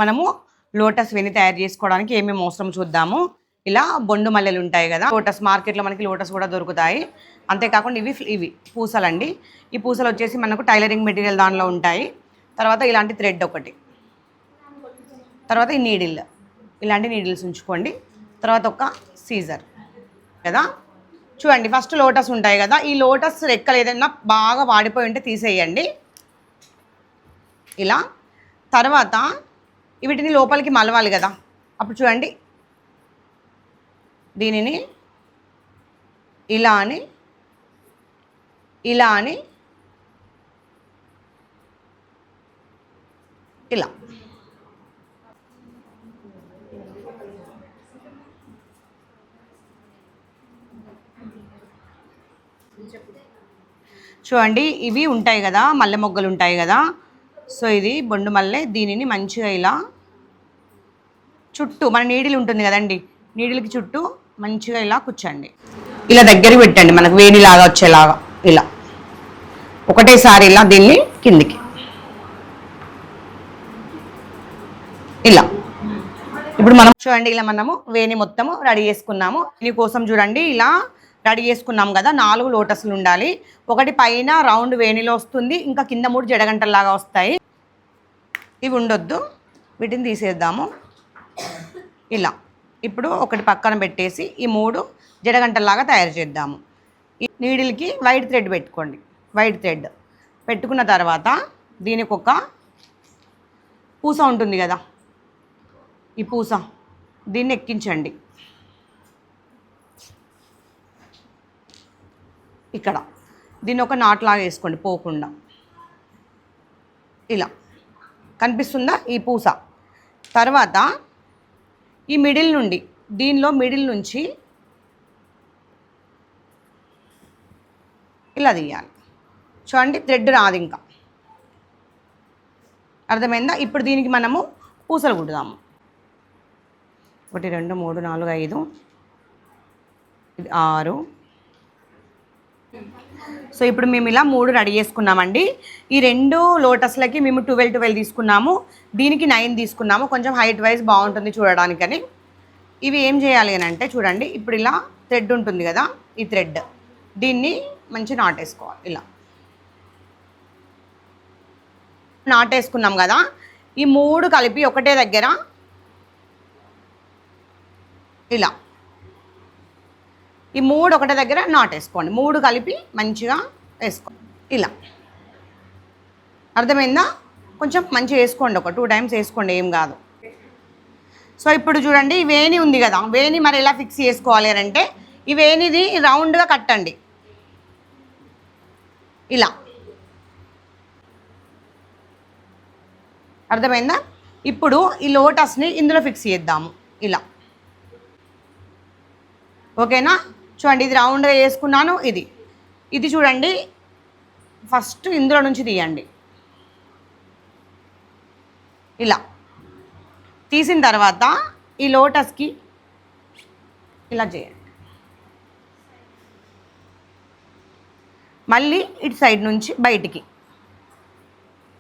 మనము లోటస్ వెని తయారు చేసుకోవడానికి ఏమేమి అవసరం చూద్దాము. ఇలా బొండు మల్లెలు ఉంటాయి కదా, లోటస్ మార్కెట్లో మనకి లోటస్ కూడా దొరుకుతాయి. అంతేకాకుండా ఇవి పూసలండి. ఈ పూసలు వచ్చేసి మనకు టైలరింగ్ మెటీరియల్ దానిలో ఉంటాయి. తర్వాత ఇలాంటి థ్రెడ్ ఒకటి, తర్వాత ఈ నీడిల్, ఇలాంటి నీడిల్స్ ఉంచుకోండి. తర్వాత ఒక సీజర్ కదా. చూడండి, ఫస్ట్ లోటస్ ఉంటాయి కదా, ఈ లోటస్ రెక్కలు ఏదైనా బాగా వాడిపోయి ఉంటే తీసేయండి ఇలా. తర్వాత వీటిని లోపలికి మలవాలి కదా, అప్పుడు చూడండి దీనిని ఇలా అని ఇలా అని ఇలా చూడండి. ఇవి ఉంటాయి కదా, మల్లె మొగ్గలు ఉంటాయి కదా. సో ఇది బొండు మల్లె. దీనిని మంచిగా ఇలా చుట్టూ మన నీడిల్ ఉంటుంది కదండి, నీడిల్కి చుట్టూ మంచిగా ఇలా కూర్చోండి. ఇలా దగ్గరికి పెట్టండి, మనకు వేడిలాగా వచ్చేలాగా. ఇలా ఒకటేసారి ఇలా దీన్ని కిందికి ఇలా. ఇప్పుడు మనం చూడండి, ఇలా మనము వేణి మొత్తము రెడీ చేసుకున్నాము. దీనికోసం చూడండి ఇలా రెడీ చేసుకున్నాం కదా, 4 లోటస్లు ఉండాలి. ఒకటి పైన రౌండ్ వేణిలో వస్తుంది, ఇంకా కింద 3 జడగంటల్లాగా వస్తాయి. ఇవి ఉండొద్దు, వీటిని తీసేద్దాము ఇలా. ఇప్పుడు ఒకటి పక్కన పెట్టేసి ఈ 3 జడగంటల్లాగా తయారు చేద్దాము. ఈ నీడిల్కి వైట్ థ్రెడ్ పెట్టుకోండి. వైట్ థ్రెడ్ పెట్టుకున్న తర్వాత దీనికి ఒక పూస ఉంటుంది కదా, ఈ పూస దీన్ని ఎక్కించండి ఇక్కడ. దీన్ని ఒక నాట్ లాగా వేసుకోండి పోకుండా. ఇలా కనిపిస్తుందా ఈ పూస? తర్వాత ఈ మిడిల్ నుండి, దీనిలో మిడిల్ నుంచి ఇలా తీయాలి. చూడండి, థ్రెడ్ రాదు ఇంకా. అర్థమైందా? ఇప్పుడు దీనికి మనము పూసలు కుడదాము. 1 2 3 4 5 ఇది 6. సో ఇప్పుడు మేము ఇలా 3 రెడీ చేసుకున్నామండి. ఈ 2 లోటస్లకి మేము 12 తీసుకున్నాము, దీనికి 9 తీసుకున్నాము. కొంచెం హైట్ వైజ్ బాగుంటుంది చూడడానికని. ఇవి ఏం చేయాలి అని అంటే చూడండి, ఇప్పుడు ఇలా థ్రెడ్ ఉంటుంది కదా, ఈ థ్రెడ్ దీన్ని మంచి నాటేసుకోవాలి. ఇలా నాటేసుకున్నాం కదా, ఈ 3 కలిపి ఒకటే దగ్గర ఇలా, ఈ 3 ఒకటే దగ్గర నాటేసుకోండి. 3 కలిపి మంచిగా వేసుకోండి ఇలా. అర్థమైందా? కొంచెం మంచిగా వేసుకోండి, ఒక 2 టైమ్స్ వేసుకోండి, ఏం కాదు. సో ఇప్పుడు చూడండి, ఈ వేణి ఉంది కదా, వేణి మరి ఎలా ఫిక్స్ చేసుకోవాలి అని అంటే ఈ వేణిది రౌండ్గా కట్టండి ఇలా. అర్థమైందా? ఇప్పుడు ఈ లోటస్ని ఇందులో ఫిక్స్ చేద్దాము ఇలా. ఓకేనా? చూడండి, ఇది రౌండ్గా వేసుకున్నాను. ఇది చూడండి, ఫస్ట్ ఇందులో నుంచి తీయండి ఇలా. తీసిన తర్వాత ఈ లోటస్కి ఇలా చేయండి. మళ్ళీ ఇటు సైడ్ నుంచి బయటికి,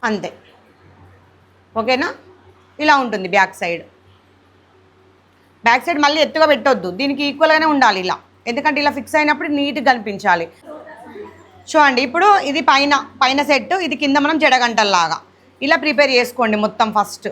అంతే. ఓకేనా? ఇలా ఉంటుంది బ్యాక్ సైడ్. బ్యాక్ సైడ్ మళ్ళీ ఎత్తుగా పెట్టొద్దు, దీనికి ఈక్వల్గానే ఉండాలి ఇలా, ఎందుకంటే ఇలా ఫిక్స్ అయినప్పుడు నీట్గా కనిపించాలి. చూడండి, ఇప్పుడు ఇది పైన సెట్, ఇది కింద మనం జడగంటల్లాగా ఇలా ప్రిపేర్ చేసుకోండి మొత్తం ఫస్ట్.